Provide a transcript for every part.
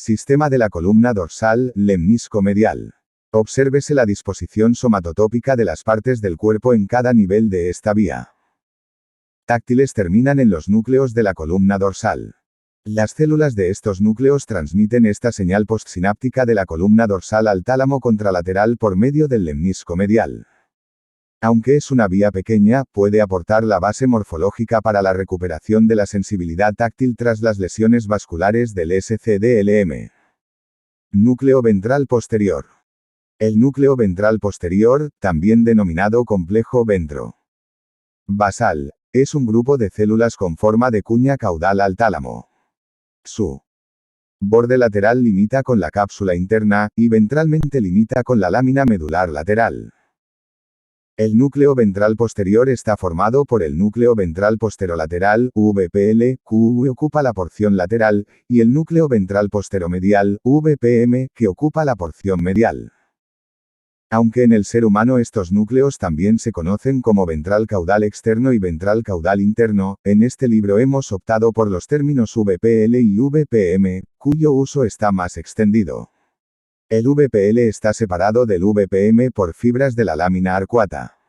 Sistema de la columna dorsal, lemnisco medial. Obsérvese la disposición somatotópica de las partes del cuerpo en cada nivel de esta vía. Táctiles terminan en los núcleos de la columna dorsal. Las células de estos núcleos transmiten esta señal postsináptica de la columna dorsal al tálamo contralateral por medio del lemnisco medial. Aunque es una vía pequeña, puede aportar la base morfológica para la recuperación de la sensibilidad táctil tras las lesiones vasculares del SCDLM. Núcleo ventral posterior. El núcleo ventral posterior, también denominado complejo ventro basal, es un grupo de células con forma de cuña caudal al tálamo. Su borde lateral limita con la cápsula interna, y ventralmente limita con la lámina medular lateral. El núcleo ventral posterior está formado por el núcleo ventral posterolateral, VPL, que ocupa la porción lateral, y el núcleo ventral posteromedial, VPM, que ocupa la porción medial. Aunque en el ser humano estos núcleos también se conocen como ventral caudal externo y ventral caudal interno, en este libro hemos optado por los términos VPL y VPM, cuyo uso está más extendido. El VPL está separado del VPM por fibras de la lámina arcuata.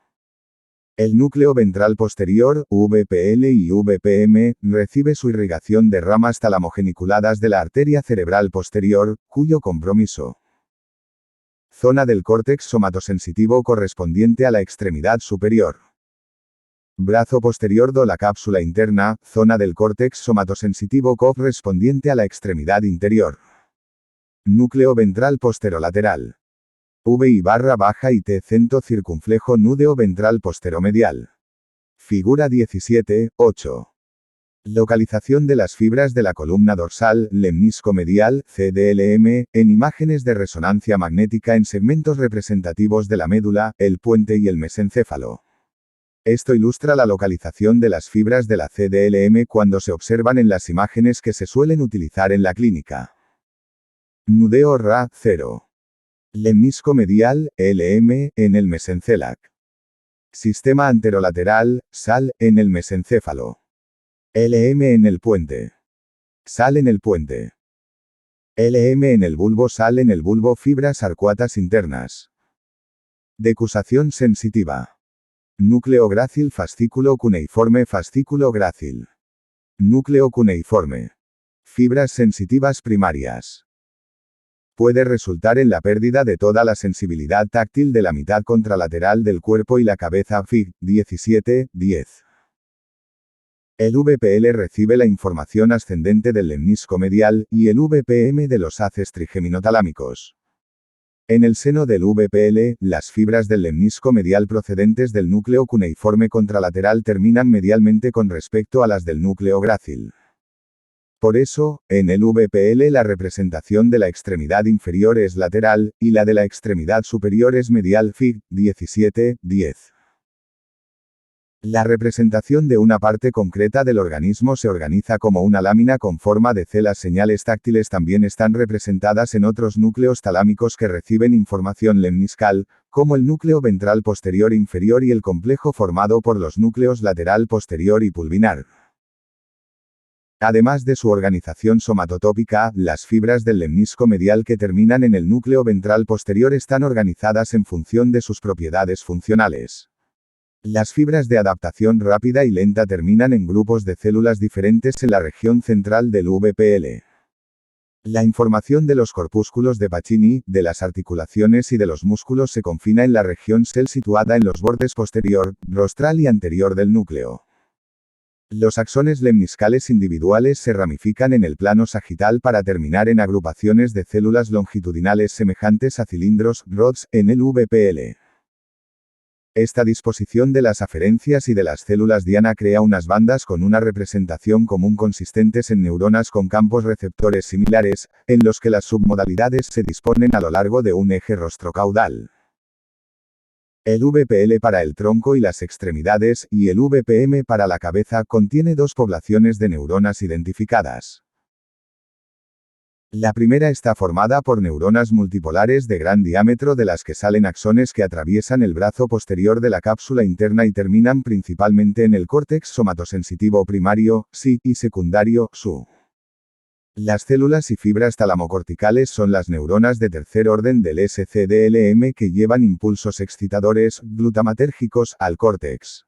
El núcleo ventral posterior, VPL y VPM, recibe su irrigación de ramas talamogeniculadas de la arteria cerebral posterior, cuyo compromiso. Zona del córtex somatosensitivo correspondiente a la extremidad superior. Brazo posterior de la cápsula interna, zona del córtex somatosensitivo correspondiente a la extremidad interior. Núcleo ventral posterolateral. V/baja y T centro circunflejo núdeo ventral posteromedial. Figura 17.8. Localización de las fibras de la columna dorsal, lemnisco medial, CDLM, en imágenes de resonancia magnética en segmentos representativos de la médula, el puente y el mesencéfalo. Esto ilustra la localización de las fibras de la CDLM cuando se observan en las imágenes que se suelen utilizar en la clínica. Nudeo Ra 0. Lemnisco medial, LM, en el mesencélac. Sistema anterolateral, SAL, en el mesencéfalo. LM en el puente. SAL en el puente. LM en el bulbo, SAL en el bulbo, fibras arcuatas internas. Decusación sensitiva. Núcleo grácil, fascículo cuneiforme, fascículo grácil. Núcleo cuneiforme. Fibras sensitivas primarias. Puede resultar en la pérdida de toda la sensibilidad táctil de la mitad contralateral del cuerpo y la cabeza. Fig. 17.10. El VPL recibe la información ascendente del lemnisco medial, y el VPM de los haces trigeminotalámicos. En el seno del VPL, las fibras del lemnisco medial procedentes del núcleo cuneiforme contralateral terminan medialmente con respecto a las del núcleo grácil. Por eso, en el VPL la representación de la extremidad inferior es lateral, y la de la extremidad superior es medial. Fig. 17.10. La representación de una parte concreta del organismo se organiza como una lámina con forma de C. Las señales táctiles también están representadas en otros núcleos talámicos que reciben información lemniscal, como el núcleo ventral posterior inferior y el complejo formado por los núcleos lateral posterior y pulvinar. Además de su organización somatotópica, las fibras del lemnisco medial que terminan en el núcleo ventral posterior están organizadas en función de sus propiedades funcionales. Las fibras de adaptación rápida y lenta terminan en grupos de células diferentes en la región central del VPL. La información de los corpúsculos de Pacini, de las articulaciones y de los músculos se confina en la región SEL situada en los bordes posterior, rostral y anterior del núcleo. Los axones lemniscales individuales se ramifican en el plano sagital para terminar en agrupaciones de células longitudinales semejantes a cilindros, rods, en el VPL. Esta disposición de las aferencias y de las células diana crea unas bandas con una representación común consistentes en neuronas con campos receptores similares, en los que las submodalidades se disponen a lo largo de un eje rostrocaudal. El VPL para el tronco y las extremidades, y el VPM para la cabeza, contiene dos poblaciones de neuronas identificadas. La primera está formada por neuronas multipolares de gran diámetro de las que salen axones que atraviesan el brazo posterior de la cápsula interna y terminan principalmente en el córtex somatosensitivo primario, SI, y secundario, SU. Las células y fibras talamocorticales son las neuronas de tercer orden del SCDLM que llevan impulsos excitadores, glutamatérgicos, al córtex.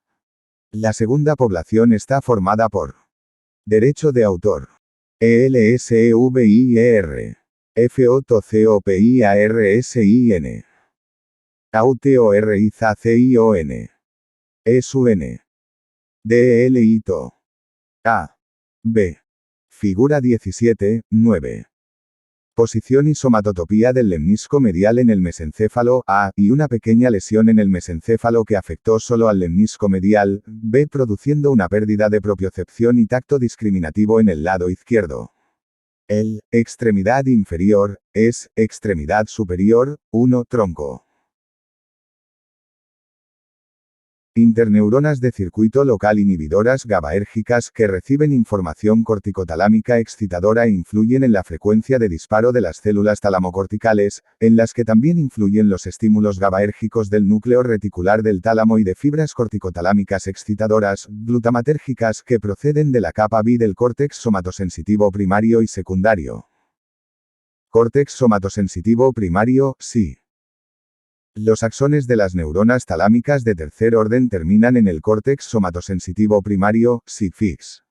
La segunda población está formada por derecho de autor. ELSEVIER. FOTCOPIARSIN. AUTORIZACION. ESUN. DELITO. A. B. Figura 17, 9. Posición y somatotopía del lemnisco medial en el mesencéfalo, A, y una pequeña lesión en el mesencéfalo que afectó solo al lemnisco medial, B, produciendo una pérdida de propiocepción y tacto discriminativo en el lado izquierdo. El extremidad inferior es extremidad superior, 1, tronco. Interneuronas de circuito local inhibidoras GABAérgicas que reciben información corticotalámica excitadora e influyen en la frecuencia de disparo de las células talamocorticales, en las que también influyen los estímulos GABAérgicos del núcleo reticular del tálamo y de fibras corticotalámicas excitadoras, glutamatérgicas que proceden de la capa B del córtex somatosensitivo primario y secundario. Córtex somatosensitivo primario, sí. Los axones de las neuronas talámicas de tercer orden terminan en el córtex somatosensitivo primario, SIG-FIX.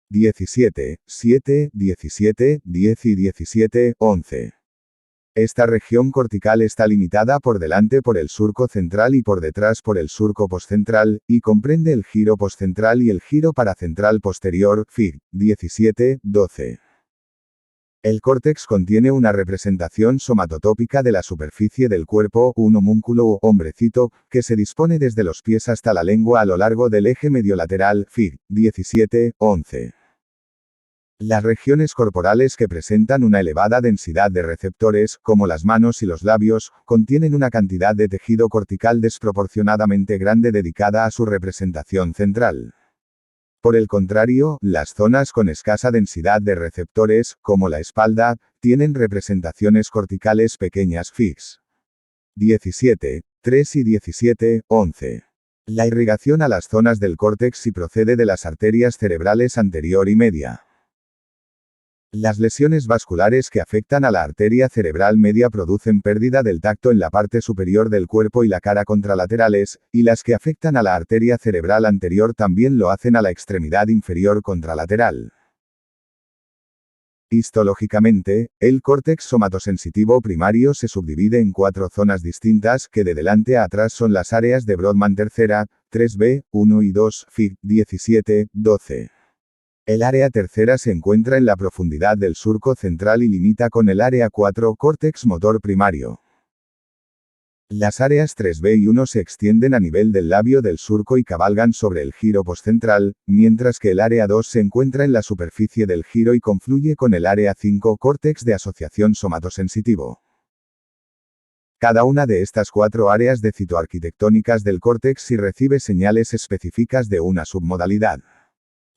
17, 7, 17, 10 y 17, 11. Esta región cortical está limitada por delante por el surco central y por detrás por el surco postcentral, y comprende el giro postcentral y el giro paracentral posterior, FIG, 17, 12. El córtex contiene una representación somatotópica de la superficie del cuerpo, un homúnculo o hombrecito, que se dispone desde los pies hasta la lengua a lo largo del eje mediolateral, FIG, 17, 11. Las regiones corporales que presentan una elevada densidad de receptores, como las manos y los labios, contienen una cantidad de tejido cortical desproporcionadamente grande dedicada a su representación central. Por el contrario, las zonas con escasa densidad de receptores, como la espalda, tienen representaciones corticales pequeñas FIGs. 17, 3 y 17, 11. La irrigación a las zonas del córtex sí procede de las arterias cerebrales anterior y media. Las lesiones vasculares que afectan a la arteria cerebral media producen pérdida del tacto en la parte superior del cuerpo y la cara contralaterales, y las que afectan a la arteria cerebral anterior también lo hacen a la extremidad inferior contralateral. Histológicamente, el córtex somatosensitivo primario se subdivide en 4 zonas distintas que de delante a atrás son las áreas de Brodmann tercera, 3B, 1 y 2, FIG, 17, 12. El área tercera se encuentra en la profundidad del surco central y limita con el área 4, córtex motor primario. Las áreas 3B y 1 se extienden a nivel del labio del surco y cabalgan sobre el giro postcentral, mientras que el área 2 se encuentra en la superficie del giro y confluye con el área 5, córtex de asociación somatosensitivo. Cada una de estas 4 áreas de citoarquitectónicas del córtex sí recibe señales específicas de una submodalidad.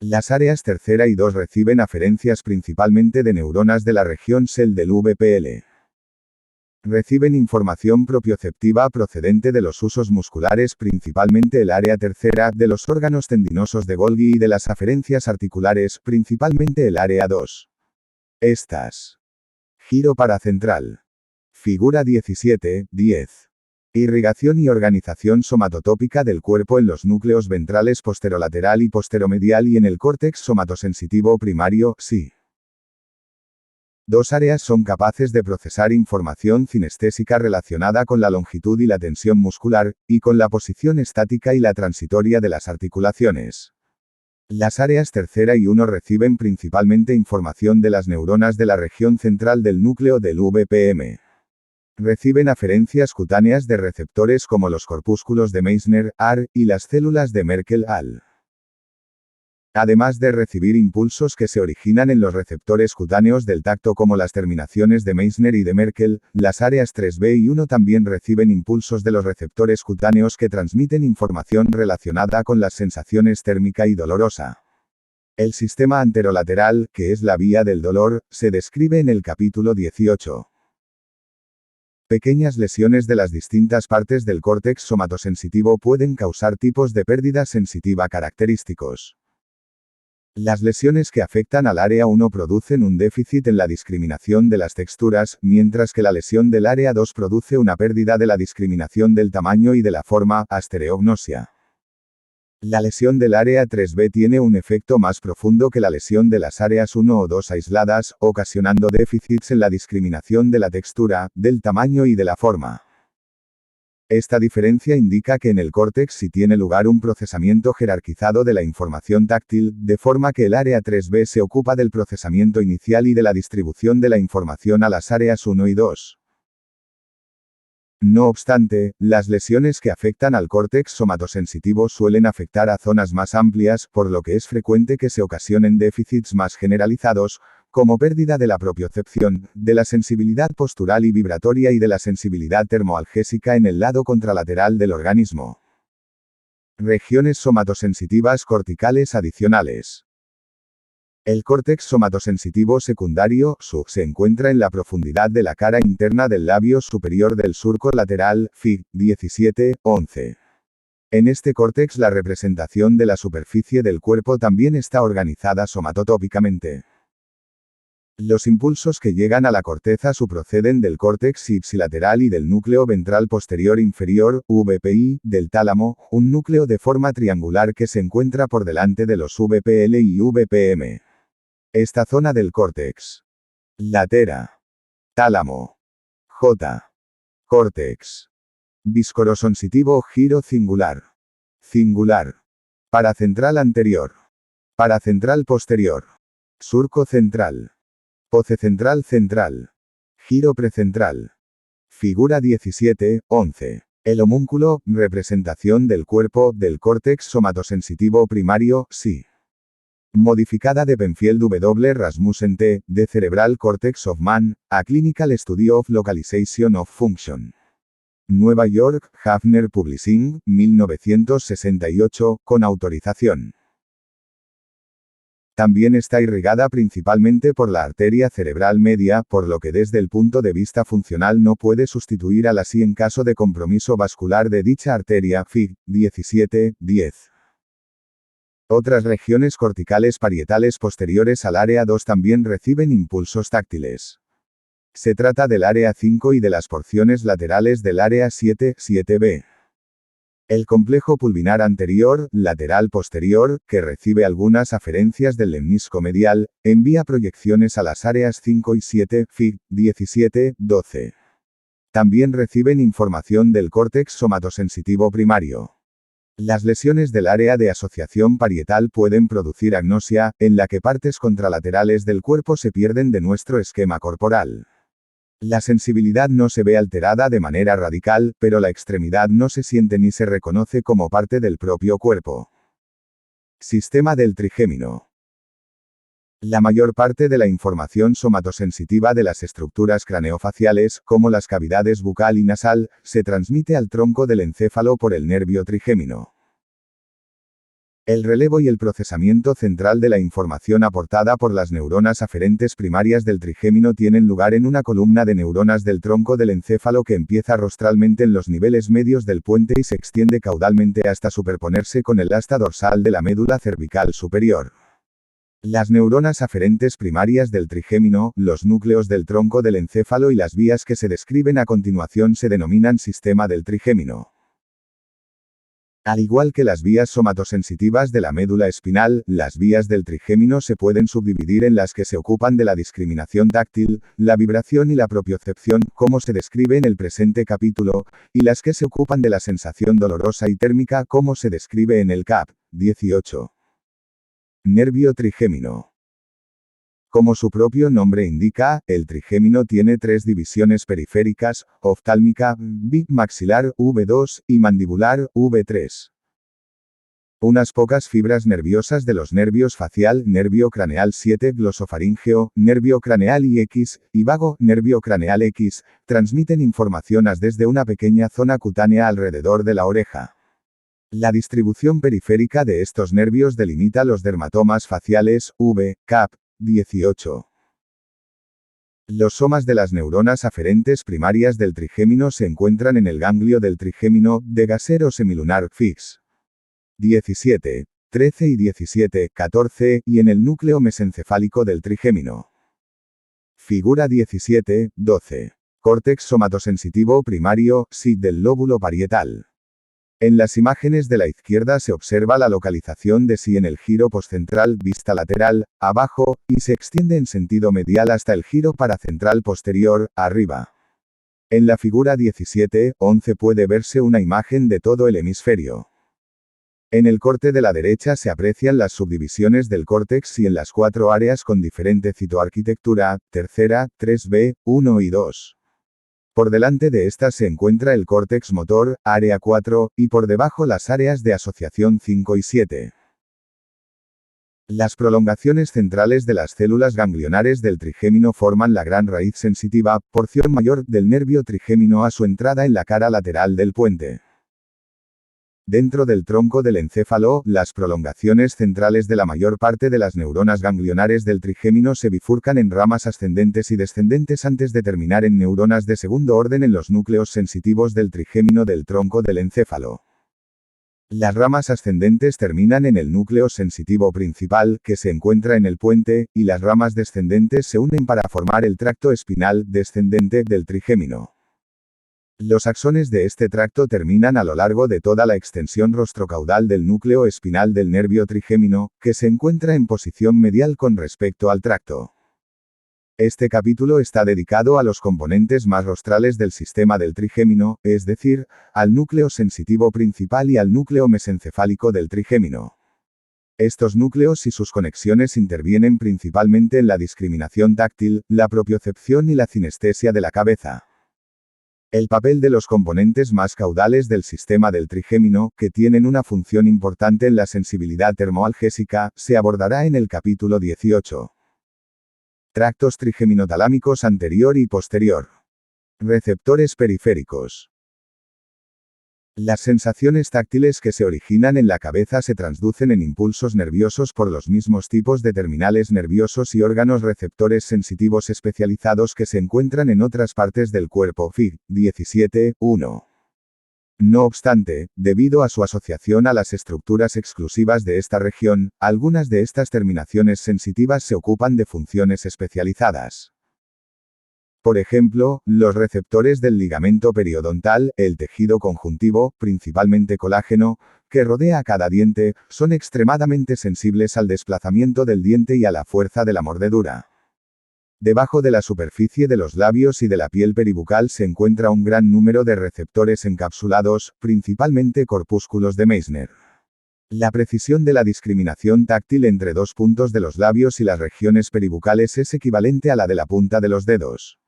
Las áreas tercera y 2 reciben aferencias principalmente de neuronas de la región SEL del VPL. Reciben información propioceptiva procedente de los usos musculares, principalmente el área tercera, de los órganos tendinosos de Golgi y de las aferencias articulares, principalmente el área 2. Estas. Giro paracentral. Figura 17, 10. Irrigación y organización somatotópica del cuerpo en los núcleos ventrales posterolateral y posteromedial y en el córtex somatosensitivo primario, sí. 2 áreas son capaces de procesar información cinestésica relacionada con la longitud y la tensión muscular, y con la posición estática y la transitoria de las articulaciones. Las áreas tercera y 1 reciben principalmente información de las neuronas de la región central del núcleo del VPM. Reciben aferencias cutáneas de receptores como los corpúsculos de Meissner, AR, y las células de Merkel, AL. Además de recibir impulsos que se originan en los receptores cutáneos del tacto como las terminaciones de Meissner y de Merkel, las áreas 3B y 1 también reciben impulsos de los receptores cutáneos que transmiten información relacionada con las sensaciones térmica y dolorosa. El sistema anterolateral, que es la vía del dolor, se describe en el capítulo 18. Pequeñas lesiones de las distintas partes del córtex somatosensitivo pueden causar tipos de pérdida sensitiva característicos. Las lesiones que afectan al área 1 producen un déficit en la discriminación de las texturas, mientras que la lesión del área 2 produce una pérdida de la discriminación del tamaño y de la forma, astereognosia. La lesión del área 3B tiene un efecto más profundo que la lesión de las áreas 1 o 2 aisladas, ocasionando déficits en la discriminación de la textura, del tamaño y de la forma. Esta diferencia indica que en el córtex sí tiene lugar un procesamiento jerarquizado de la información táctil, de forma que el área 3B se ocupa del procesamiento inicial y de la distribución de la información a las áreas 1 y 2. No obstante, las lesiones que afectan al córtex somatosensitivo suelen afectar a zonas más amplias, por lo que es frecuente que se ocasionen déficits más generalizados, como pérdida de la propiocepción, de la sensibilidad postural y vibratoria y de la sensibilidad termoalgésica en el lado contralateral del organismo. Regiones somatosensitivas corticales adicionales. El córtex somatosensitivo secundario, SU, se encuentra en la profundidad de la cara interna del labio superior del surco lateral, Fig. 17:11. En este córtex la representación de la superficie del cuerpo también está organizada somatotópicamente. Los impulsos que llegan a la corteza SU proceden del córtex ipsilateral y del núcleo ventral posterior inferior, VPI, del tálamo, un núcleo de forma triangular que se encuentra por delante de los VPL y VPM. Esta zona del córtex. Latera. Tálamo. J. Córtex. Viscorosensitivo giro cingular. Cingular. Paracentral anterior. Paracentral posterior. Surco central. Pocecentral central. Giro precentral. Figura 17:11. El homúnculo, representación del cuerpo, del córtex somatosensitivo primario, sí. Modificada de Penfield W. Rasmussen T., The Cerebral Cortex of Man, A Clinical Study of Localization of Function. Nueva York, Hafner Publishing, 1968, con autorización. También está irrigada principalmente por la arteria cerebral media, por lo que desde el punto de vista funcional no puede sustituir a la SI en caso de compromiso vascular de dicha arteria, Fig. 17:10. Otras regiones corticales parietales posteriores al área 2 también reciben impulsos táctiles. Se trata del área 5 y de las porciones laterales del área 7-7B. El complejo pulvinar anterior, lateral posterior, que recibe algunas aferencias del lemnisco medial, envía proyecciones a las áreas 5 y 7, Fig. 17-12. También reciben información del córtex somatosensitivo primario. Las lesiones del área de asociación parietal pueden producir agnosia, en la que partes contralaterales del cuerpo se pierden de nuestro esquema corporal. La sensibilidad no se ve alterada de manera radical, pero la extremidad no se siente ni se reconoce como parte del propio cuerpo. Sistema del trigémino. La mayor parte de la información somatosensitiva de las estructuras craneofaciales, como las cavidades bucal y nasal, se transmite al tronco del encéfalo por el nervio trigémino. El relevo y el procesamiento central de la información aportada por las neuronas aferentes primarias del trigémino tienen lugar en una columna de neuronas del tronco del encéfalo que empieza rostralmente en los niveles medios del puente y se extiende caudalmente hasta superponerse con el asta dorsal de la médula cervical superior. Las neuronas aferentes primarias del trigémino, los núcleos del tronco del encéfalo y las vías que se describen a continuación se denominan sistema del trigémino. Al igual que las vías somatosensitivas de la médula espinal, las vías del trigémino se pueden subdividir en las que se ocupan de la discriminación táctil, la vibración y la propiocepción, como se describe en el presente capítulo, y las que se ocupan de la sensación dolorosa y térmica, como se describe en el cap. 18. Nervio trigémino. Como su propio nombre indica, el trigémino tiene tres divisiones periféricas, oftálmica, maxilar, V2, y mandibular, V3. Unas pocas fibras nerviosas de los nervios facial, nervio craneal 7, glosofaríngeo, nervio craneal y X, y vago, nervio craneal X, transmiten información desde una pequeña zona cutánea alrededor de la oreja. La distribución periférica de estos nervios delimita los dermatomas faciales, V, cap. 18. Los somas de las neuronas aferentes primarias del trigémino se encuentran en el ganglio del trigémino, de gaser o semilunar, Fix. 17. 13 y 17, 14, y en el núcleo mesencefálico del trigémino. Figura 17, 12. Córtex somatosensitivo primario, SID del lóbulo parietal. En las imágenes de la izquierda se observa la localización de SI en el giro postcentral, vista lateral, abajo, y se extiende en sentido medial hasta el giro paracentral posterior, arriba. En la figura 17, 11 puede verse una imagen de todo el hemisferio. En el corte de la derecha se aprecian las subdivisiones del córtex y en las 4 áreas con diferente citoarquitectura, tercera, 3B, 1 y 2. Por delante de estas se encuentra el córtex motor, área 4, y por debajo las áreas de asociación 5 y 7. Las prolongaciones centrales de las células ganglionares del trigémino forman la gran raíz sensitiva, porción mayor del nervio trigémino a su entrada en la cara lateral del puente. Dentro del tronco del encéfalo, las prolongaciones centrales de la mayor parte de las neuronas ganglionares del trigémino se bifurcan en ramas ascendentes y descendentes antes de terminar en neuronas de segundo orden en los núcleos sensitivos del trigémino del tronco del encéfalo. Las ramas ascendentes terminan en el núcleo sensitivo principal, que se encuentra en el puente, y las ramas descendentes se unen para formar el tracto espinal descendente del trigémino. Los axones de este tracto terminan a lo largo de toda la extensión rostrocaudal del núcleo espinal del nervio trigémino, que se encuentra en posición medial con respecto al tracto. Este capítulo está dedicado a los componentes más rostrales del sistema del trigémino, es decir, al núcleo sensitivo principal y al núcleo mesencefálico del trigémino. Estos núcleos y sus conexiones intervienen principalmente en la discriminación táctil, la propiocepción y la cinestesia de la cabeza. El papel de los componentes más caudales del sistema del trigémino, que tienen una función importante en la sensibilidad termoalgésica, se abordará en el capítulo 18. Tractos trigémino-talámicos anterior y posterior. Receptores periféricos. Las sensaciones táctiles que se originan en la cabeza se transducen en impulsos nerviosos por los mismos tipos de terminales nerviosos y órganos receptores sensitivos especializados que se encuentran en otras partes del cuerpo. Fig. 17, 1. No obstante, debido a su asociación a las estructuras exclusivas de esta región, algunas de estas terminaciones sensitivas se ocupan de funciones especializadas. Por ejemplo, los receptores del ligamento periodontal, el tejido conjuntivo, principalmente colágeno, que rodea a cada diente, son extremadamente sensibles al desplazamiento del diente y a la fuerza de la mordedura. Debajo de la superficie de los labios y de la piel peribucal se encuentra un gran número de receptores encapsulados, principalmente corpúsculos de Meissner. La precisión de la discriminación táctil entre dos puntos de los labios y las regiones peribucales es equivalente a la de la punta de los dedos.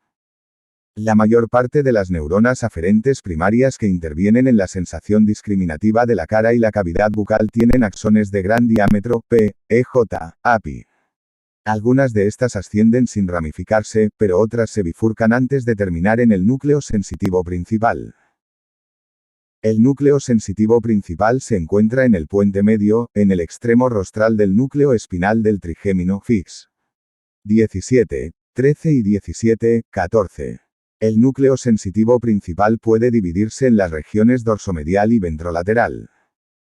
La mayor parte de las neuronas aferentes primarias que intervienen en la sensación discriminativa de la cara y la cavidad bucal tienen axones de gran diámetro, P, EJ, API. Algunas de estas ascienden sin ramificarse, pero otras se bifurcan antes de terminar en el núcleo sensitivo principal. El núcleo sensitivo principal se encuentra en el puente medio, en el extremo rostral del núcleo espinal del trigémino. Fix. 17, 13 y 17, 14. El núcleo sensitivo principal puede dividirse en las regiones dorsomedial y ventrolateral.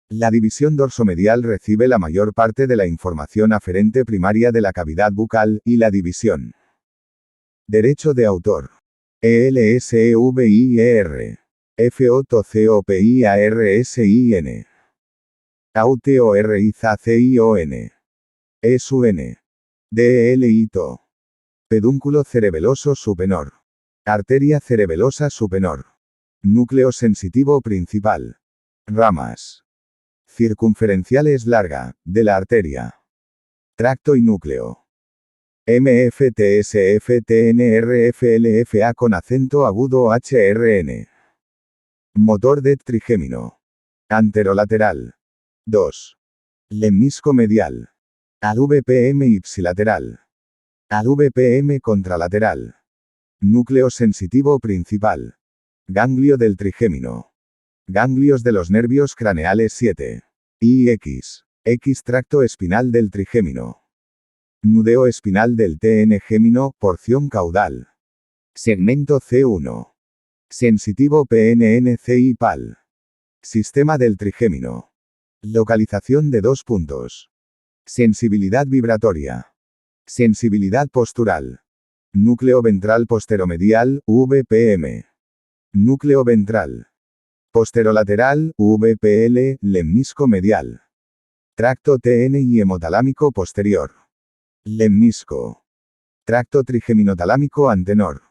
La división dorsomedial recibe la mayor parte de la información aferente primaria de la cavidad bucal, y la división. Derecho de autor. ELSEVIER. FOTCOPIARSIN. AUTORIZACION. ESUN. DELITO. Pedúnculo cerebeloso supenor. Arteria cerebelosa supenor. Núcleo sensitivo principal. Ramas circunferenciales larga, de la arteria. Tracto y núcleo. MFTSFTNRFLFA con acento agudo HRN. Motor de trigémino. Anterolateral. 2. Lemnisco medial. Al VPM ipsilateral. Al VPM contralateral. Núcleo sensitivo principal. Ganglio del trigémino. Ganglios de los nervios craneales 7. IX. X tracto espinal del trigémino. Nudeo espinal del TN-gémino, porción caudal. Segmento C1. Sensitivo PNNCI PAL. Sistema del trigémino. Localización de 2 puntos. Sensibilidad vibratoria. Sensibilidad postural. Núcleo ventral posteromedial, VPM. Núcleo ventral. Posterolateral, VPL, lemnisco medial. Tracto TN y hemotalámico posterior. Lemnisco. Tracto trigeminotalámico antenor.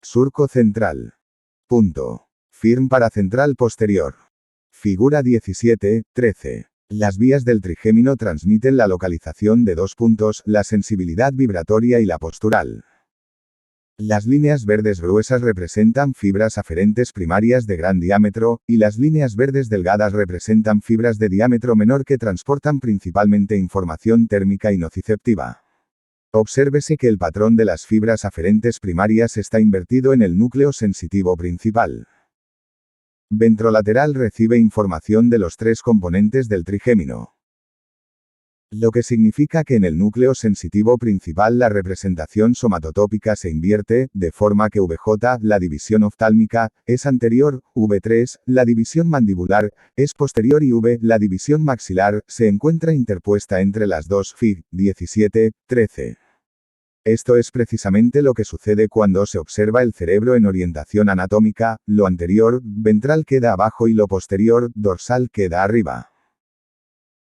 Surco central. Punto. Firm paracentral posterior. Figura 17-13. Las vías del trigémino transmiten la localización de 2 puntos, la sensibilidad vibratoria y la postural. Las líneas verdes gruesas representan fibras aferentes primarias de gran diámetro, y las líneas verdes delgadas representan fibras de diámetro menor que transportan principalmente información térmica y nociceptiva. Obsérvese que el patrón de las fibras aferentes primarias está invertido en el núcleo sensitivo principal. Ventrolateral recibe información de los 3 componentes del trigémino. Lo que significa que en el núcleo sensitivo principal la representación somatotópica se invierte, de forma que VJ, la división oftálmica, es anterior, V3, la división mandibular, es posterior y V, la división maxilar, se encuentra interpuesta entre las dos Fig. 17-13. Esto es precisamente lo que sucede cuando se observa el cerebro en orientación anatómica, lo anterior, ventral queda abajo y lo posterior, dorsal queda arriba.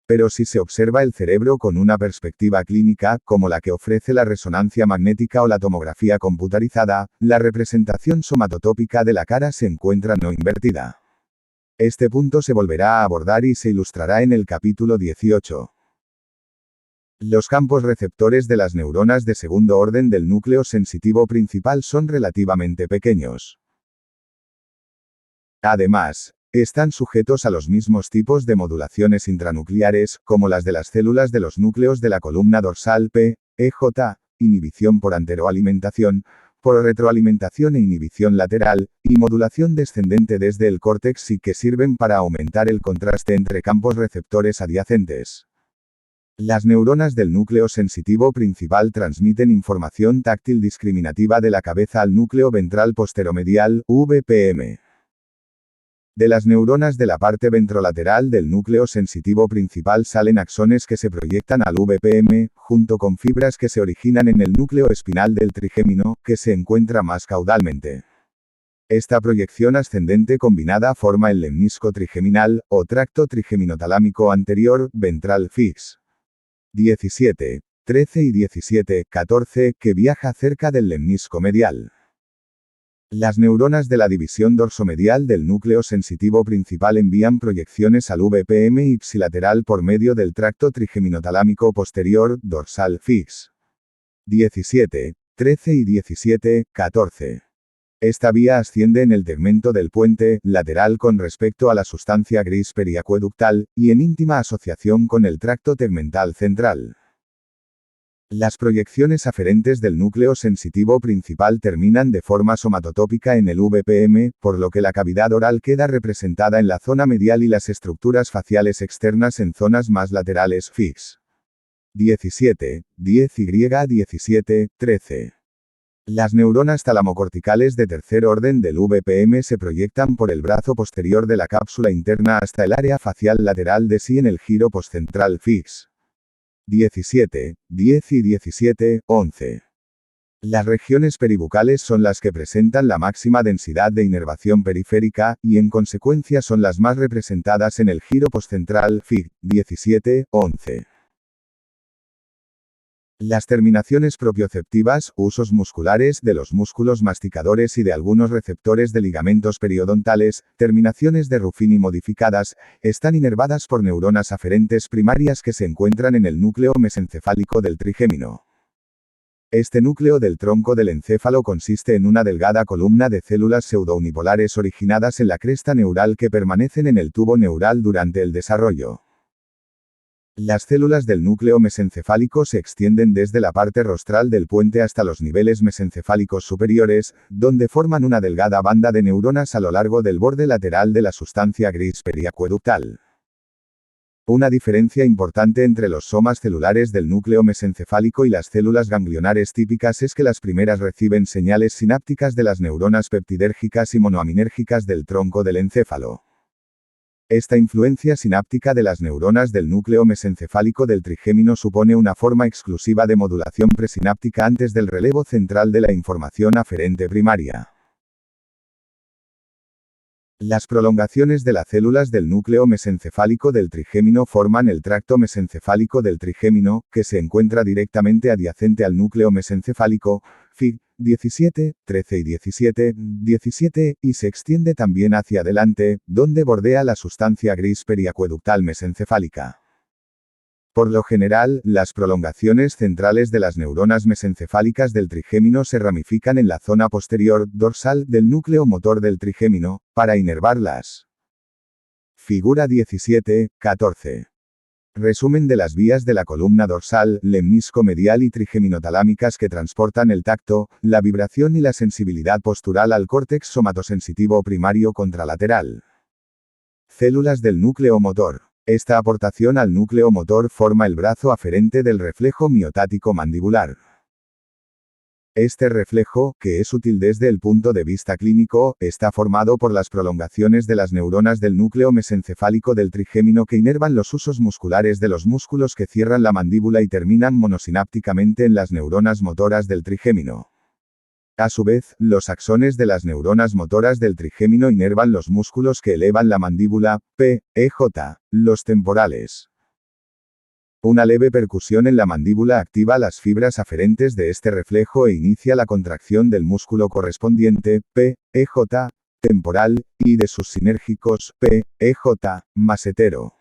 Pero si se observa el cerebro con una perspectiva clínica, como la que ofrece la resonancia magnética o la tomografía computarizada, la representación somatotópica de la cara se encuentra no invertida. Este punto se volverá a abordar y se ilustrará en el capítulo 18. Los campos receptores de las neuronas de segundo orden del núcleo sensitivo principal son relativamente pequeños. Además, están sujetos a los mismos tipos de modulaciones intranucleares, como las de las células de los núcleos de la columna dorsal P, EJ, inhibición por anteroalimentación, por retroalimentación e inhibición lateral, y modulación descendente desde el córtex y que sirven para aumentar el contraste entre campos receptores adyacentes. Las neuronas del núcleo sensitivo principal transmiten información táctil discriminativa de la cabeza al núcleo ventral posteromedial, VPM. De las neuronas de la parte ventrolateral del núcleo sensitivo principal salen axones que se proyectan al VPM, junto con fibras que se originan en el núcleo espinal del trigémino, que se encuentra más caudalmente. Esta proyección ascendente combinada forma el lemnisco trigeminal, o tracto trigeminotalámico anterior, ventral Fig. 17, 13 y 17, 14, que viaja cerca del lemnisco medial. Las neuronas de la división dorsomedial del núcleo sensitivo principal envían proyecciones al VPM ipsilateral por medio del tracto trigeminotalámico posterior, dorsal Fig. 17, 13 y 17, 14. Esta vía asciende en el tegmento del puente lateral con respecto a la sustancia gris periacueductal, y en íntima asociación con el tracto tegmental central. Las proyecciones aferentes del núcleo sensitivo principal terminan de forma somatotópica en el VPM, por lo que la cavidad oral queda representada en la zona medial y las estructuras faciales externas en zonas más laterales Fig. 17, 10 y 17, 13. Las neuronas talamocorticales de tercer orden del VPM se proyectan por el brazo posterior de la cápsula interna hasta el área facial lateral de sí en el giro postcentral Fig. 17, 10 y 17, 11. Las regiones peribucales son las que presentan la máxima densidad de inervación periférica, y en consecuencia son las más representadas en el giro postcentral Fig. 17, 11. Las terminaciones propioceptivas, usos musculares de los músculos masticadores y de algunos receptores de ligamentos periodontales, terminaciones de Ruffini modificadas, están inervadas por neuronas aferentes primarias que se encuentran en el núcleo mesencefálico del trigémino. Este núcleo del tronco del encéfalo consiste en una delgada columna de células pseudounipolares originadas en la cresta neural que permanecen en el tubo neural durante el desarrollo. Las células del núcleo mesencefálico se extienden desde la parte rostral del puente hasta los niveles mesencefálicos superiores, donde forman una delgada banda de neuronas a lo largo del borde lateral de la sustancia gris periacueductal. Una diferencia importante entre los somas celulares del núcleo mesencefálico y las células ganglionares típicas es que las primeras reciben señales sinápticas de las neuronas peptidérgicas y monoaminérgicas del tronco del encéfalo. Esta influencia sináptica de las neuronas del núcleo mesencefálico del trigémino supone una forma exclusiva de modulación presináptica antes del relevo central de la información aferente primaria. Las prolongaciones de las células del núcleo mesencefálico del trigémino forman el tracto mesencefálico del trigémino, que se encuentra directamente adyacente al núcleo mesencefálico, Fig. 17, 13 y 17, y se extiende también hacia adelante, donde bordea la sustancia gris periacueductal mesencefálica. Por lo general, las prolongaciones centrales de las neuronas mesencefálicas del trigémino se ramifican en la zona posterior, dorsal, del núcleo motor del trigémino, para inervarlas. Figura 17, 14. Resumen de las vías de la columna dorsal, lemnisco-medial y trigémino-talámicas que transportan el tacto, la vibración y la sensibilidad postural al córtex somatosensitivo primario contralateral. Células del núcleo motor. Esta aportación al núcleo motor forma el brazo aferente del reflejo miotático mandibular. Este reflejo, que es útil desde el punto de vista clínico, está formado por las prolongaciones de las neuronas del núcleo mesencefálico del trigémino que inervan los usos musculares de los músculos que cierran la mandíbula y terminan monosinápticamente en las neuronas motoras del trigémino. A su vez, los axones de las neuronas motoras del trigémino inervan los músculos que elevan la mandíbula, PEJ, los temporales. Una leve percusión en la mandíbula activa las fibras aferentes de este reflejo e inicia la contracción del músculo correspondiente, PEJ, temporal, y de sus sinérgicos, PEJ, masetero.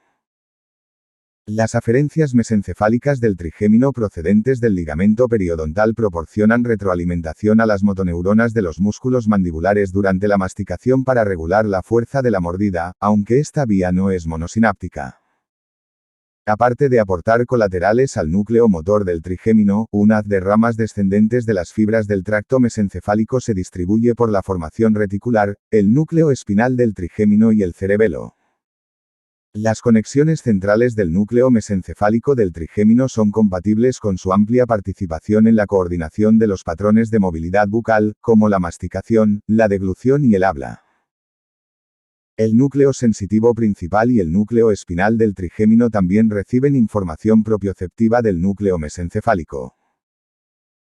Las aferencias mesencefálicas del trigémino procedentes del ligamento periodontal proporcionan retroalimentación a las motoneuronas de los músculos mandibulares durante la masticación para regular la fuerza de la mordida, aunque esta vía no es monosináptica. Aparte de aportar colaterales al núcleo motor del trigémino, un haz de ramas descendentes de las fibras del tracto mesencefálico se distribuye por la formación reticular, el núcleo espinal del trigémino y el cerebelo. Las conexiones centrales del núcleo mesencefálico del trigémino son compatibles con su amplia participación en la coordinación de los patrones de movilidad bucal, como la masticación, la deglución y el habla. El núcleo sensitivo principal y el núcleo espinal del trigémino también reciben información propioceptiva del núcleo mesencefálico.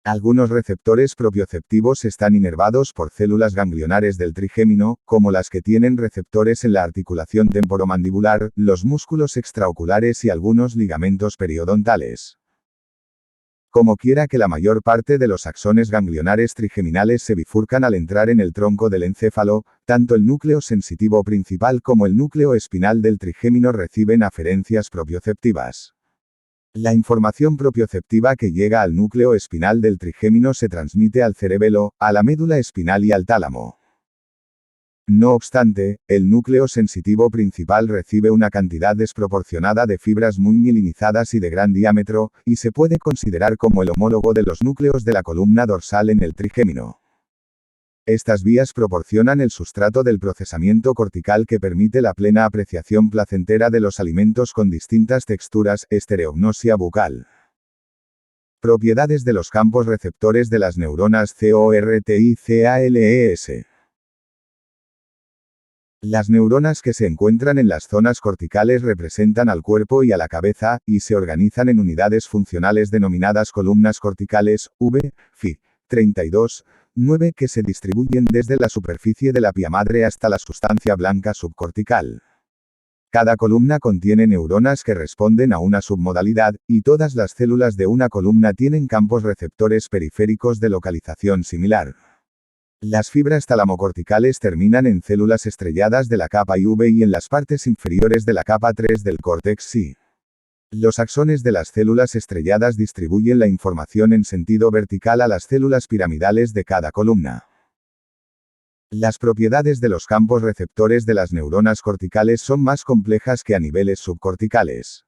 Algunos receptores propioceptivos están inervados por células ganglionares del trigémino, como las que tienen receptores en la articulación temporomandibular, los músculos extraoculares y algunos ligamentos periodontales. Como quiera que la mayor parte de los axones ganglionares trigeminales se bifurcan al entrar en el tronco del encéfalo, tanto el núcleo sensitivo principal como el núcleo espinal del trigémino reciben aferencias propioceptivas. La información propioceptiva que llega al núcleo espinal del trigémino se transmite al cerebelo, a la médula espinal y al tálamo. No obstante, el núcleo sensitivo principal recibe una cantidad desproporcionada de fibras muy mielinizadas y de gran diámetro, y se puede considerar como el homólogo de los núcleos de la columna dorsal en el trigémino. Estas vías proporcionan el sustrato del procesamiento cortical que permite la plena apreciación placentera de los alimentos con distintas texturas, estereognosia bucal. Propiedades de los campos receptores de las neuronas CORTICALES. Las neuronas que se encuentran en las zonas corticales representan al cuerpo y a la cabeza, y se organizan en unidades funcionales denominadas columnas corticales, Fig. 32, 9 que se distribuyen desde la superficie de la pía madre hasta la sustancia blanca subcortical. Cada columna contiene neuronas que responden a una submodalidad, y todas las células de una columna tienen campos receptores periféricos de localización similar. Las fibras talamocorticales terminan en células estrelladas de la capa IV y en las partes inferiores de la capa 3 del córtex C. Los axones de las células estrelladas distribuyen la información en sentido vertical a las células piramidales de cada columna. Las propiedades de los campos receptores de las neuronas corticales son más complejas que a niveles subcorticales.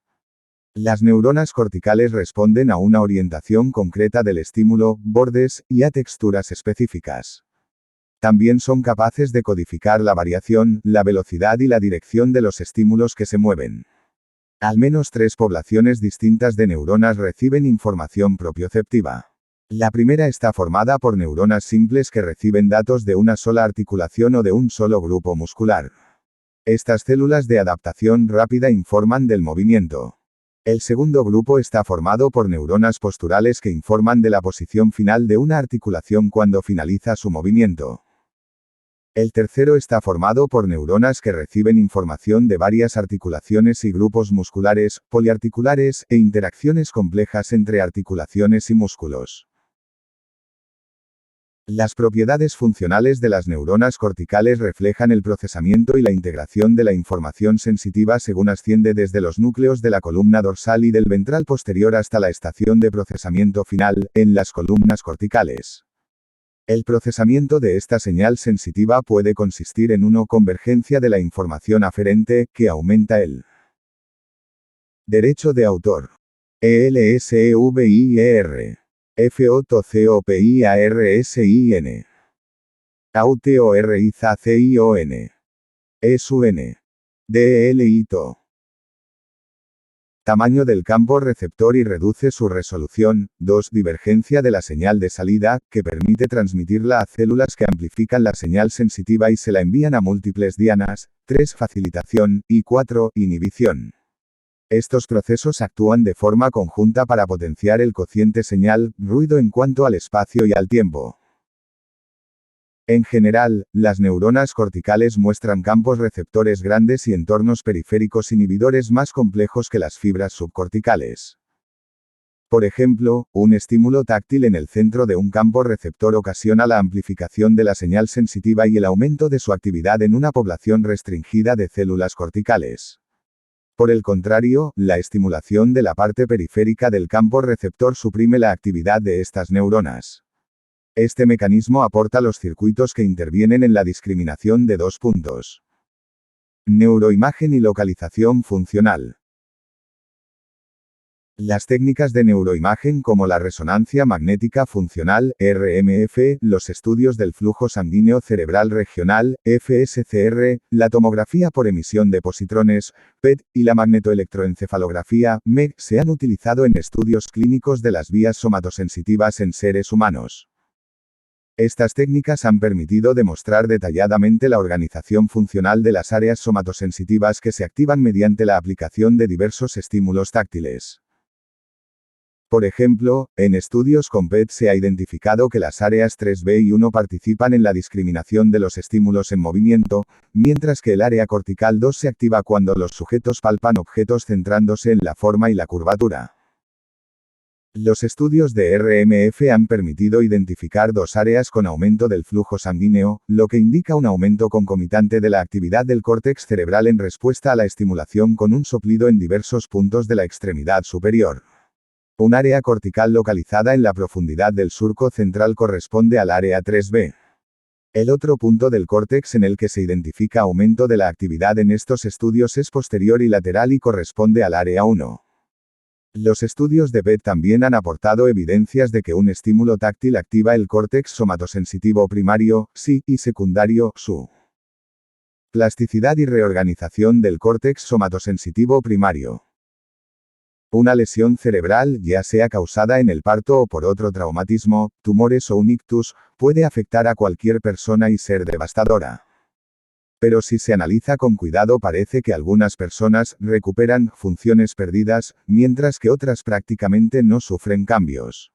Las neuronas corticales responden a una orientación concreta del estímulo, bordes, y a texturas específicas. También son capaces de codificar la variación, la velocidad y la dirección de los estímulos que se mueven. Al menos 3 poblaciones distintas de neuronas reciben información propioceptiva. La primera está formada por neuronas simples que reciben datos de una sola articulación o de un solo grupo muscular. Estas células de adaptación rápida informan del movimiento. El segundo grupo está formado por neuronas posturales que informan de la posición final de una articulación cuando finaliza su movimiento. El tercero está formado por neuronas que reciben información de varias articulaciones y grupos musculares, poliarticulares, e interacciones complejas entre articulaciones y músculos. Las propiedades funcionales de las neuronas corticales reflejan el procesamiento y la integración de la información sensitiva según asciende desde los núcleos de la columna dorsal y del ventral posterior hasta la estación de procesamiento final, en las columnas corticales. El procesamiento de esta señal sensitiva puede consistir en una convergencia de la información aferente, que aumenta el derecho de autor. ELSEVIER. FOTOCOPIARSIN. AUTORIZACION. ESUN. DLITO. Tamaño del campo receptor y reduce su resolución. 2. Divergencia de la señal de salida, que permite transmitirla a células que amplifican la señal sensitiva y se la envían a múltiples dianas. 3. Facilitación. Y 4. Inhibición. Estos procesos actúan de forma conjunta para potenciar el cociente señal-ruido en cuanto al espacio y al tiempo. En general, las neuronas corticales muestran campos receptores grandes y entornos periféricos inhibidores más complejos que las fibras subcorticales. Por ejemplo, un estímulo táctil en el centro de un campo receptor ocasiona la amplificación de la señal sensitiva y el aumento de su actividad en una población restringida de células corticales. Por el contrario, la estimulación de la parte periférica del campo receptor suprime la actividad de estas neuronas. Este mecanismo aporta los circuitos que intervienen en la discriminación de dos puntos. Neuroimagen y localización funcional. Las técnicas de neuroimagen como la resonancia magnética funcional, RMF, los estudios del flujo sanguíneo cerebral regional, FSCR, la tomografía por emisión de positrones, PET, y la magnetoelectroencefalografía, MEG, se han utilizado en estudios clínicos de las vías somatosensitivas en seres humanos. Estas técnicas han permitido demostrar detalladamente la organización funcional de las áreas somatosensitivas que se activan mediante la aplicación de diversos estímulos táctiles. Por ejemplo, en estudios con PET se ha identificado que las áreas 3B y 1 participan en la discriminación de los estímulos en movimiento, mientras que el área cortical 2 se activa cuando los sujetos palpan objetos centrándose en la forma y la curvatura. Los estudios de RMF han permitido identificar dos áreas con aumento del flujo sanguíneo, lo que indica un aumento concomitante de la actividad del córtex cerebral en respuesta a la estimulación con un soplido en diversos puntos de la extremidad superior. Un área cortical localizada en la profundidad del surco central corresponde al área 3B. El otro punto del córtex en el que se identifica aumento de la actividad en estos estudios es posterior y lateral y corresponde al área 1. Los estudios de PET también han aportado evidencias de que un estímulo táctil activa el córtex somatosensitivo primario, SI, y secundario, SU. Plasticidad y reorganización del córtex somatosensitivo primario. Una lesión cerebral, ya sea causada en el parto o por otro traumatismo, tumores o un ictus, puede afectar a cualquier persona y ser devastadora. Pero si se analiza con cuidado parece que algunas personas recuperan funciones perdidas, mientras que otras prácticamente no sufren cambios.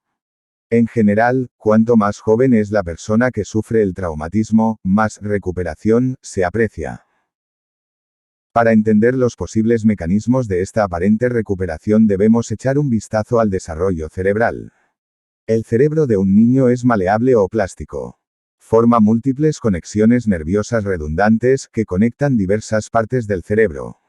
En general, cuanto más joven es la persona que sufre el traumatismo, más recuperación se aprecia. Para entender los posibles mecanismos de esta aparente recuperación debemos echar un vistazo al desarrollo cerebral. El cerebro de un niño es maleable o plástico. Forma múltiples conexiones nerviosas redundantes que conectan diversas partes del cerebro.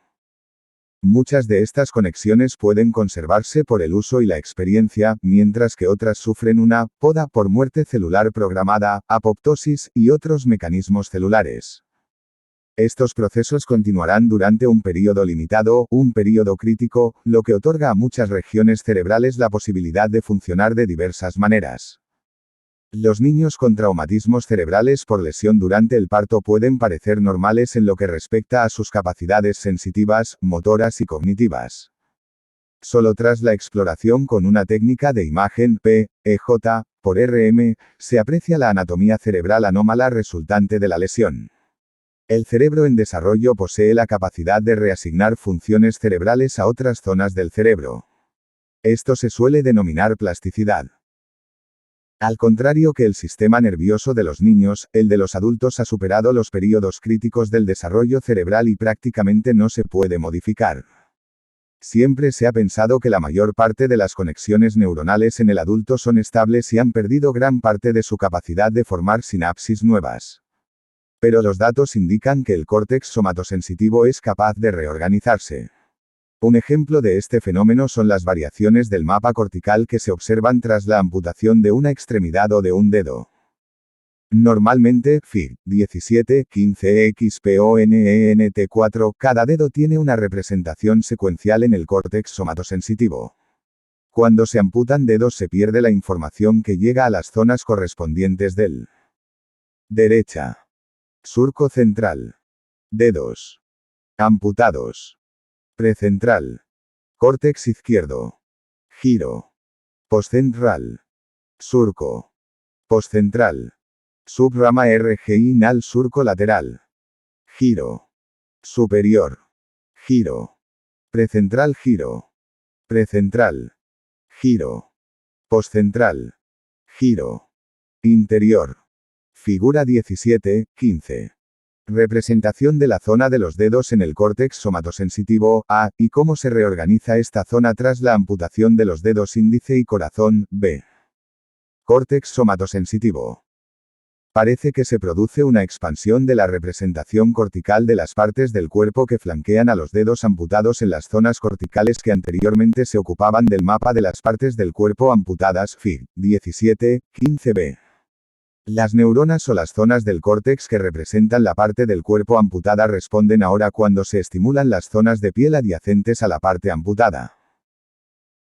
Muchas de estas conexiones pueden conservarse por el uso y la experiencia, mientras que otras sufren una poda por muerte celular programada, apoptosis y otros mecanismos celulares. Estos procesos continuarán durante un periodo limitado, un periodo crítico, lo que otorga a muchas regiones cerebrales la posibilidad de funcionar de diversas maneras. Los niños con traumatismos cerebrales por lesión durante el parto pueden parecer normales en lo que respecta a sus capacidades sensitivas, motoras y cognitivas. Solo tras la exploración con una técnica de imagen PEJ por RM, se aprecia la anatomía cerebral anómala resultante de la lesión. El cerebro en desarrollo posee la capacidad de reasignar funciones cerebrales a otras zonas del cerebro. Esto se suele denominar plasticidad. Al contrario que el sistema nervioso de los niños, el de los adultos ha superado los períodos críticos del desarrollo cerebral y prácticamente no se puede modificar. Siempre se ha pensado que la mayor parte de las conexiones neuronales en el adulto son estables y han perdido gran parte de su capacidad de formar sinapsis nuevas. Pero los datos indican que el córtex somatosensitivo es capaz de reorganizarse. Un ejemplo de este fenómeno son las variaciones del mapa cortical que se observan tras la amputación de una extremidad o de un dedo. Normalmente, Fig. 17, 15XPONENT4, cada dedo tiene una representación secuencial en el córtex somatosensitivo. Cuando se amputan dedos se pierde la información que llega a las zonas correspondientes del derecha. Surco central. Dedos. Amputados. Precentral. Córtex izquierdo. Giro. Postcentral. Surco. Postcentral. Subrama RGinal surco lateral. Giro. Superior. Giro. Precentral giro. Precentral. Giro. Postcentral. Giro. Interior. Figura 17, 15. Representación de la zona de los dedos en el córtex somatosensitivo, A, y cómo se reorganiza esta zona tras la amputación de los dedos índice y corazón, B. Córtex somatosensitivo. Parece que se produce una expansión de la representación cortical de las partes del cuerpo que flanquean a los dedos amputados en las zonas corticales que anteriormente se ocupaban del mapa de las partes del cuerpo amputadas, Fig. 17, 15b. Las neuronas o las zonas del córtex que representan la parte del cuerpo amputada responden ahora cuando se estimulan las zonas de piel adyacentes a la parte amputada.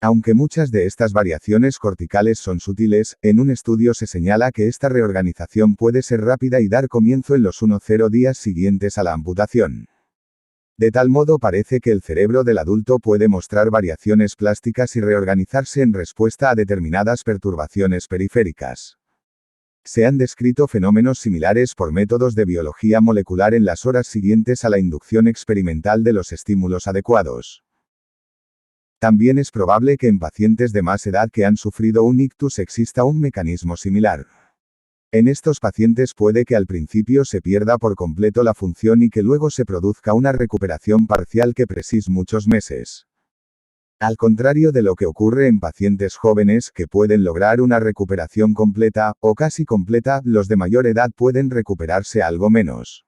Aunque muchas de estas variaciones corticales son sutiles, en un estudio se señala que esta reorganización puede ser rápida y dar comienzo en los 1-0 días siguientes a la amputación. De tal modo parece que el cerebro del adulto puede mostrar variaciones plásticas y reorganizarse en respuesta a determinadas perturbaciones periféricas. Se han descrito fenómenos similares por métodos de biología molecular en las horas siguientes a la inducción experimental de los estímulos adecuados. También es probable que en pacientes de más edad que han sufrido un ictus exista un mecanismo similar. En estos pacientes puede que al principio se pierda por completo la función y que luego se produzca una recuperación parcial que persiste muchos meses. Al contrario de lo que ocurre en pacientes jóvenes que pueden lograr una recuperación completa, o casi completa, los de mayor edad pueden recuperarse algo menos.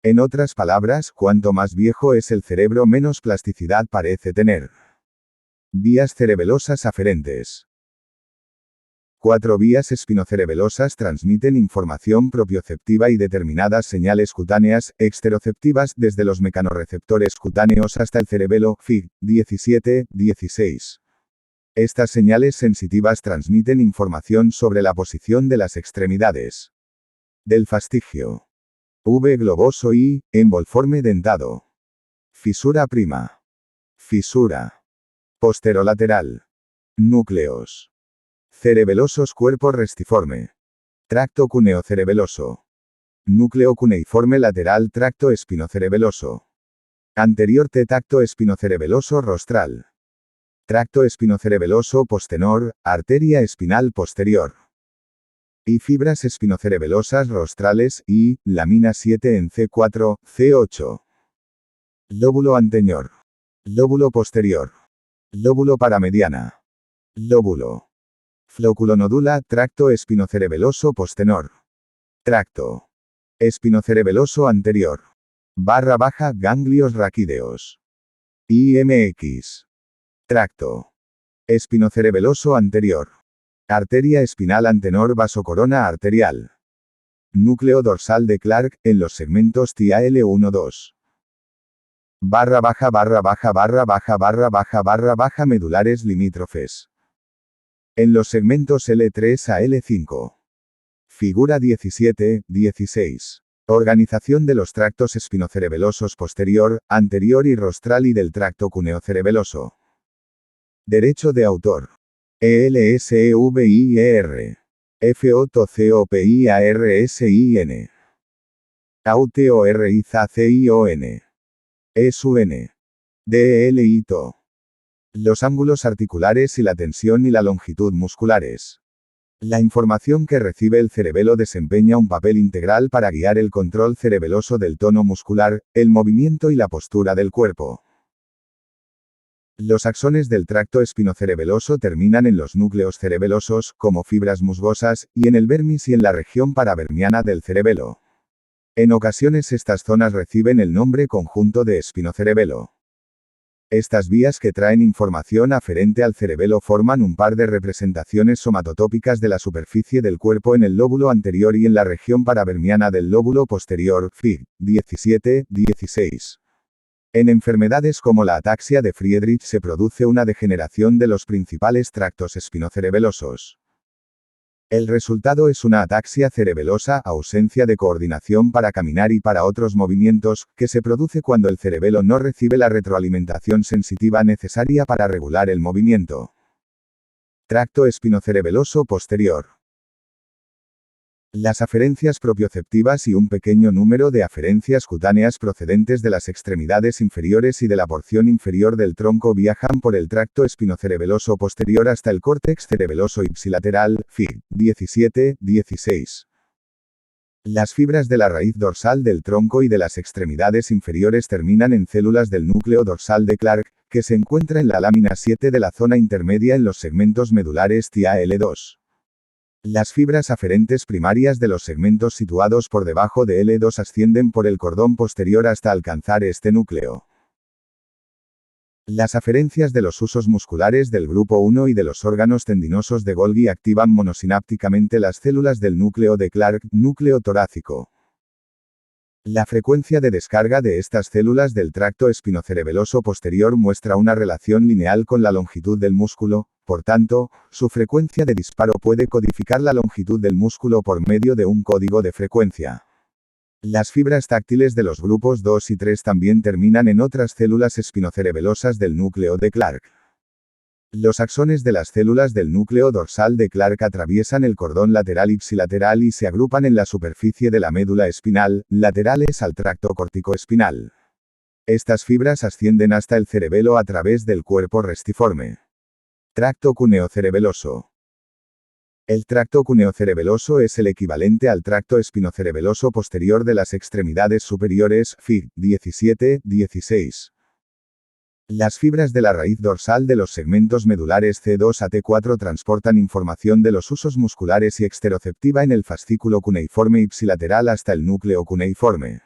En otras palabras, cuanto más viejo es el cerebro, menos plasticidad parece tener. Vías cerebelosas aferentes. 4 vías espinocerebelosas transmiten información propioceptiva y determinadas señales cutáneas, exteroceptivas, desde los mecanorreceptores cutáneos hasta el cerebelo, Fig. 17, 16. Estas señales sensitivas transmiten información sobre la posición de las extremidades del fastigio. V globoso y, envolforme dentado. Fisura prima. Fisura. Posterolateral. Núcleos. Cerebelosos cuerpo restiforme. Tracto cuneocerebeloso. Núcleo cuneiforme lateral tracto espinocerebeloso. Anterior T tracto espinocerebeloso rostral. Tracto espinocerebeloso postenor, arteria espinal posterior. Y fibras espinocerebelosas rostrales, y, lamina 7 en C4, C8. Lóbulo anterior. Lóbulo posterior. Lóbulo paramediana. Lóbulo. Flóculo-nodula, tracto espinocerebeloso postenor. Tracto espinocerebeloso anterior. Barra baja, ganglios raquídeos. IMX. Tracto espinocerebeloso anterior. Arteria espinal antenor vasocorona arterial. Núcleo dorsal de Clark, en los segmentos TAL1-2. Barra baja barra baja barra baja barra baja barra baja medulares limítrofes. En los segmentos L3 a L5. Figura 17, 16. Organización de los tractos espinocerebelosos posterior, anterior y rostral y del tracto cuneocerebeloso. Derecho de autor. ELSEVIER. FOTCOPIARSIN. AUTORIZACION. ESUN. DELITO. Los ángulos articulares y la tensión y la longitud musculares. La información que recibe el cerebelo desempeña un papel integral para guiar el control cerebeloso del tono muscular, el movimiento y la postura del cuerpo. Los axones del tracto espinocerebeloso terminan en los núcleos cerebelosos, como fibras musgosas, y en el vermis y en la región paravermiana del cerebelo. En ocasiones estas zonas reciben el nombre conjunto de espinocerebelo. Estas vías que traen información aferente al cerebelo forman un par de representaciones somatotópicas de la superficie del cuerpo en el lóbulo anterior y en la región paravermiana del lóbulo posterior, Fig. 17-16. En enfermedades como la ataxia de Friedrich se produce una degeneración de los principales tractos espinocerebelosos. El resultado es una ataxia cerebelosa, ausencia de coordinación para caminar y para otros movimientos, que se produce cuando el cerebelo no recibe la retroalimentación sensitiva necesaria para regular el movimiento. Tracto espinocerebeloso posterior. Las aferencias propioceptivas y un pequeño número de aferencias cutáneas procedentes de las extremidades inferiores y de la porción inferior del tronco viajan por el tracto espinocerebeloso posterior hasta el córtex cerebeloso ipsilateral, Fig. 17-16. Las fibras de la raíz dorsal del tronco y de las extremidades inferiores terminan en células del núcleo dorsal de Clark, que se encuentra en la lámina 7 de la zona intermedia en los segmentos medulares TIA-L2. Las fibras aferentes primarias de los segmentos situados por debajo de L2 ascienden por el cordón posterior hasta alcanzar este núcleo. Las aferencias de los husos musculares del grupo 1 y de los órganos tendinosos de Golgi activan monosinápticamente las células del núcleo de Clark, núcleo torácico. La frecuencia de descarga de estas células del tracto espinocerebeloso posterior muestra una relación lineal con la longitud del músculo, por tanto, su frecuencia de disparo puede codificar la longitud del músculo por medio de un código de frecuencia. Las fibras táctiles de los grupos 2 y 3 también terminan en otras células espinocerebelosas del núcleo de Clark. Los axones de las células del núcleo dorsal de Clark atraviesan el cordón lateral ipsilateral y se agrupan en la superficie de la médula espinal, laterales al tracto corticoespinal. Estas fibras ascienden hasta el cerebelo a través del cuerpo restiforme. Tracto cuneocerebeloso. El tracto cuneocerebeloso es el equivalente al tracto espinocerebeloso posterior de las extremidades superiores, Fig. 17-16. Las fibras de la raíz dorsal de los segmentos medulares C2 a T4 transportan información de los husos musculares y exteroceptiva en el fascículo cuneiforme ipsilateral hasta el núcleo cuneiforme.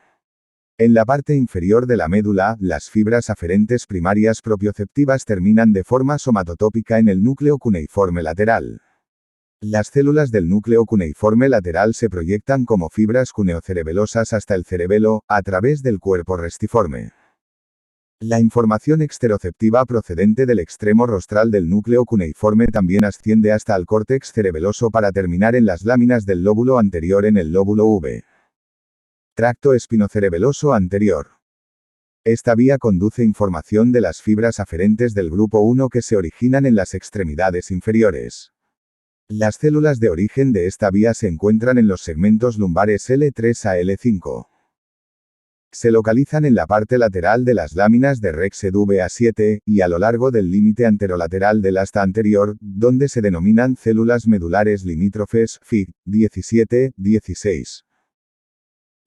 En la parte inferior de la médula, las fibras aferentes primarias propioceptivas terminan de forma somatotópica en el núcleo cuneiforme lateral. Las células del núcleo cuneiforme lateral se proyectan como fibras cuneocerebelosas hasta el cerebelo, a través del cuerpo restiforme. La información exteroceptiva procedente del extremo rostral del núcleo cuneiforme también asciende hasta el córtex cerebeloso para terminar en las láminas del lóbulo anterior en el lóbulo V. Tracto espinocerebeloso anterior. Esta vía conduce información de las fibras aferentes del grupo 1 que se originan en las extremidades inferiores. Las células de origen de esta vía se encuentran en los segmentos lumbares L3 a L5. Se localizan en la parte lateral de las láminas de Rexed VA7, y a lo largo del límite anterolateral del asta anterior, donde se denominan células medulares limítrofes, Fig. 17-16.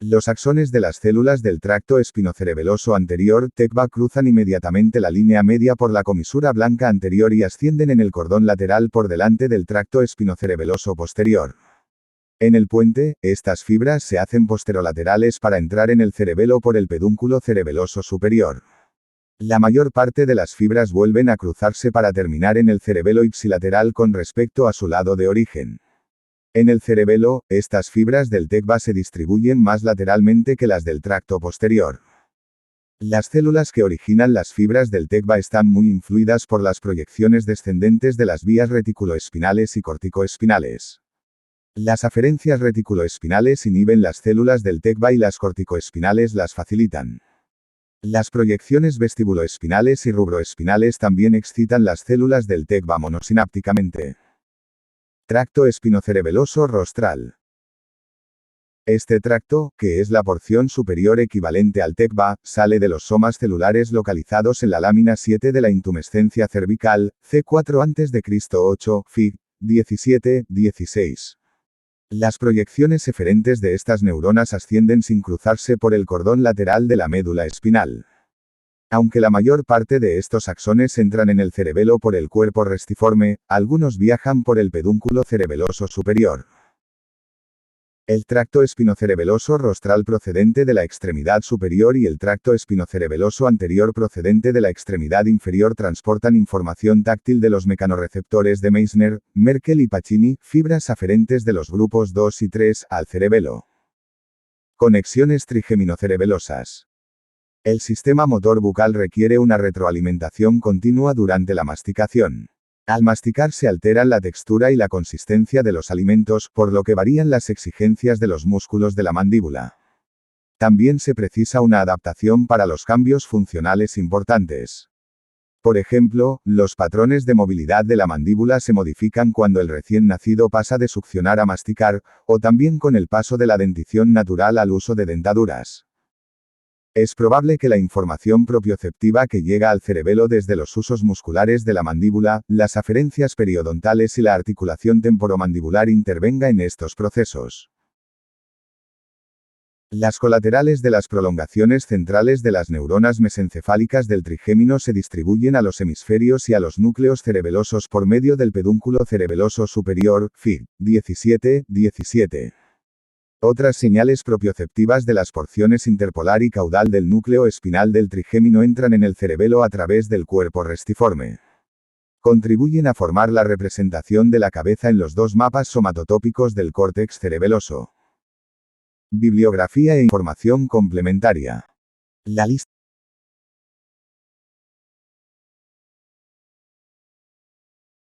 Los axones de las células del tracto espinocerebeloso anterior, TECVA, cruzan inmediatamente la línea media por la comisura blanca anterior y ascienden en el cordón lateral por delante del tracto espinocerebeloso posterior. En el puente, estas fibras se hacen posterolaterales para entrar en el cerebelo por el pedúnculo cerebeloso superior. La mayor parte de las fibras vuelven a cruzarse para terminar en el cerebelo ipsilateral con respecto a su lado de origen. En el cerebelo, estas fibras del TECVA se distribuyen más lateralmente que las del tracto posterior. Las células que originan las fibras del TECVA están muy influidas por las proyecciones descendentes de las vías reticuloespinales y corticoespinales. Las aferencias reticuloespinales inhiben las células del TECVA y las corticoespinales las facilitan. Las proyecciones vestibuloespinales y rubroespinales también excitan las células del TECVA monosinápticamente. Tracto espinocerebeloso rostral. Este tracto, que es la porción superior equivalente al TECVA, sale de los somas celulares localizados en la lámina 7 de la intumescencia cervical, C4 a.C. 8, Fig. 17, 16. Las proyecciones eferentes de estas neuronas ascienden sin cruzarse por el cordón lateral de la médula espinal. Aunque la mayor parte de estos axones entran en el cerebelo por el cuerpo restiforme, algunos viajan por el pedúnculo cerebeloso superior. El tracto espinocerebeloso rostral procedente de la extremidad superior y el tracto espinocerebeloso anterior procedente de la extremidad inferior transportan información táctil de los mecanorreceptores de Meissner, Merkel y Pacini, fibras aferentes de los grupos 2 y 3, al cerebelo. Conexiones trigeminocerebelosas. El sistema motor bucal requiere una retroalimentación continua durante la masticación. Al masticar se alteran la textura y la consistencia de los alimentos, por lo que varían las exigencias de los músculos de la mandíbula. También se precisa una adaptación para los cambios funcionales importantes. Por ejemplo, los patrones de movilidad de la mandíbula se modifican cuando el recién nacido pasa de succionar a masticar, o también con el paso de la dentición natural al uso de dentaduras. Es probable que la información propioceptiva que llega al cerebelo desde los usos musculares de la mandíbula, las aferencias periodontales y la articulación temporomandibular intervenga en estos procesos. Las colaterales de las prolongaciones centrales de las neuronas mesencefálicas del trigémino se distribuyen a los hemisferios y a los núcleos cerebelosos por medio del pedúnculo cerebeloso superior, Fig. 17, 17. Otras señales propioceptivas de las porciones interpolar y caudal del núcleo espinal del trigémino entran en el cerebelo a través del cuerpo restiforme. Contribuyen a formar la representación de la cabeza en los dos mapas somatotópicos del córtex cerebeloso. Bibliografía e información complementaria. La lista